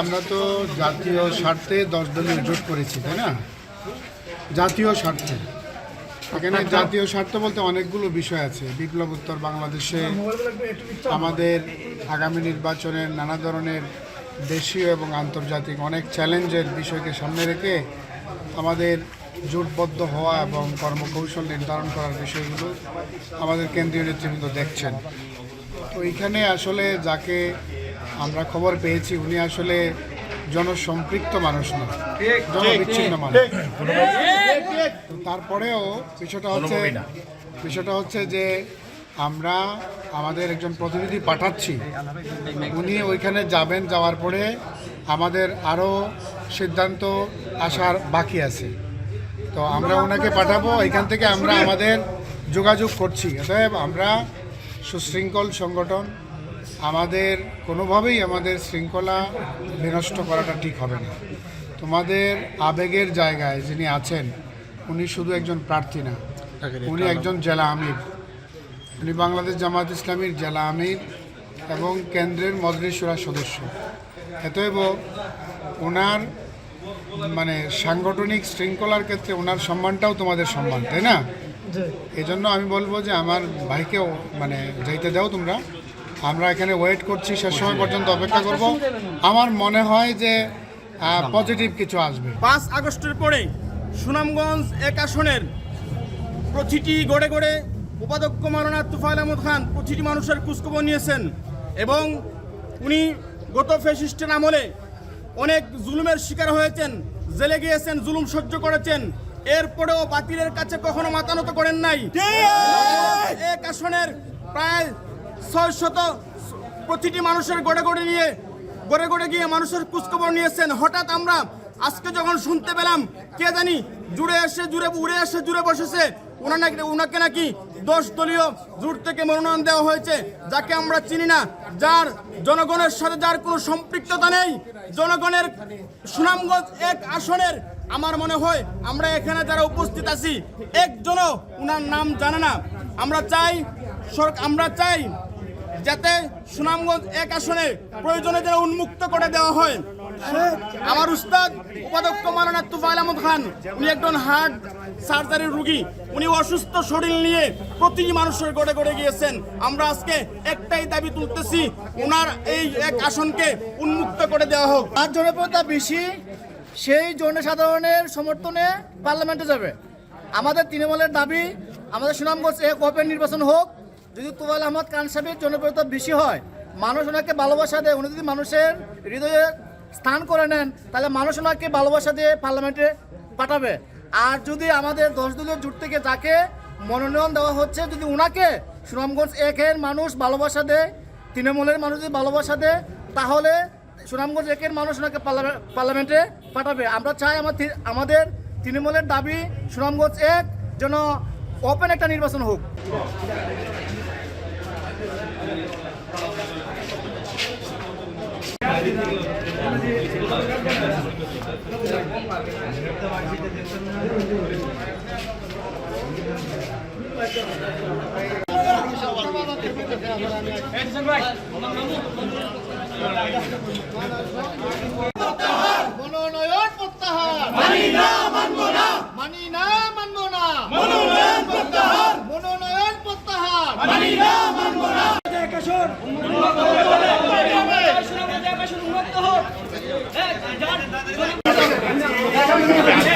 আমরা তো জাতীয় স্বার্থে 10 দলীয় জোট করেছি, তাই না? জাতীয় স্বার্থে এখানে জাতীয় স্বার্থ বলতে অনেকগুলো বিষয় আছে। বিপ্লবোত্তর বাংলাদেশে আমাদের আগামী নির্বাচনের নানা ধরনের দেশীয় এবং আন্তর্জাতিক অনেক চ্যালেঞ্জের বিষয়কে সামনে রেখে আমাদের জোটবদ্ধ হওয়া এবং কর্মকৌশল নির্ধারণ করার বিষয়গুলো আমাদের কেন্দ্রীয় নেতৃবৃন্দ দেখছেন। তো এইখানে আসলে যাকে আমরা খবর পেয়েছি উনি আসলে জনসম্পৃক্ত মানুষ না, জনবিচ্ছিন্ন মানুষ। তারপরেও বিষয়টা হচ্ছে যে আমরা আমাদের একজন প্রতিনিধি পাঠাচ্ছি, উনি ওইখানে যাবেন, যাওয়ার পরে আমাদের আরও সিদ্ধান্ত আসার বাকি আছে। তো আমরা ওনাকে পাঠাবো, এখান থেকে আমরা আমাদের যোগাযোগ করছি। অতএব আমরা সুশৃঙ্খল সংগঠন, আমাদের কোনোভাবেই আমাদের শৃঙ্খলা বিনষ্ট করাটা ঠিক হবে না। তোমাদের আবেগের জায়গায় যিনি আছেন উনি শুধু একজন প্রার্থী না, উনি একজন জেলা আমির, উনি বাংলাদেশ জামাত ইসলামীর জেলা আমির এবং কেন্দ্রের মজলিস শুরার সদস্য। অতএব ওনার মানে সাংগঠনিক শৃঙ্খলার ক্ষেত্রে ওনার সম্মানটাও তোমাদের সম্মান, তাই না? এই জন্য আমি বলবো যে আমার ভাইকেও মানে যাইতে দাও তোমরা। আমরা এখানে ওয়েট করছি, শেষ সময় পর্যন্ত অপেক্ষা করব। আমার মনে হয় যে পজিটিভ কিছু আসবে। 5 আগস্টের পরে সুনামগঞ্জ 1 আসনের প্রতিটি গড়ে গড়ে উপাধ্যক্ষ মাওলানা তুফাইল আহমদ খান প্রতিটি মানুষের খোঁজখবর নিয়েছেন এবং উনি গত ফ্যাসিস্টের আমলে অনেক জুলুমের শিকার হয়েছেন, জেলে গিয়েছেন, জুলুম সহ্য করেছেন। এরপরেও বাতিলের কাছে কখনো মাথা নত করেন নাই। 1 আসনের প্রায় 600 প্রতিটি মানুষের গড়ে গড়ে গিয়ে মানুষের খোঁজখবর নিয়েছেন। হঠাৎ আমরা আজকে যখন শুনতে পেলাম কে জানি উড়ে এসে জুড়ে বসেছে, ওনাকে নাকি 10 দলীয় জোট থেকে মনোনয়ন দেওয়া হয়েছে, যাকে আমরা চিনি না, যার জনগণের সাথে যার কোনো সম্পৃক্ততা নেই। জনগণের সুনামগঞ্জ 1 আসনের আমার মনে হয় আমরা এখানে যারা উপস্থিত আছি একজনও ওনার নাম জানে না। আমরা চাই যাতে সুনামগঞ্জ 1 আসনে প্রয়োজনে যেন উন্মুক্ত করে দেওয়া হয়। আমার উস্তাদ উপাধ্যক্ষ মাওলানা তুফাইল আহমদ খান উনি একজন হার্ট সার্জারির রোগী, উনি অসুস্থ শরীর নিয়ে প্রতিটি মানুষের গড়ে গড়ে গিয়েছেন। আমরা আজকে একটাই দাবি তুলতেছি, ওনার এই 1 আসনকে উন্মুক্ত করে দেওয়া হোক। আর জনপ্রিয়তা বেশি সেই জনসাধারণের সমর্থনে পার্লামেন্টে যাবে। আমাদের তৃণমূলের দাবি আমাদের সুনামগঞ্জ 1 ওপেন নির্বাচন হোক। যদি তুফাইল আহমদ খান সাহেবের জনপ্রিয়তা বেশি হয়, মানুষ ওনাকে ভালোবাসা দেয়, উনি যদি মানুষের হৃদয়ে স্থান করে নেন, তাহলে মানুষ ওনাকে ভালোবাসা দিয়ে পার্লামেন্টে পাঠাবে। আর যদি আমাদের 10 দলীয় জোট থেকে যাকে মনোনয়ন দেওয়া হচ্ছে, যদি ওনাকে সুনামগঞ্জ 1-এর মানুষ ভালোবাসা দেয়, তৃণমূলের মানুষ যদি ভালোবাসা দেয়, তাহলে সুনামগঞ্জ 1-এর মানুষ ওনাকে পার্লামেন্টে পাঠাবে। আমরা চাই আমাদের তৃণমূলের দাবি সুনামগঞ্জ 1 যেন ওপেন একটা নির্বাচন হোক। মনোনয়ন প্রত্যাহার, মানি না মানবো না, মানি না মানবো না, মনোনয়ন প্রত্যাহার, মনোনয়ন প্রত্যাহার, মানি না মানবো না। উন্মুক্ত হবে,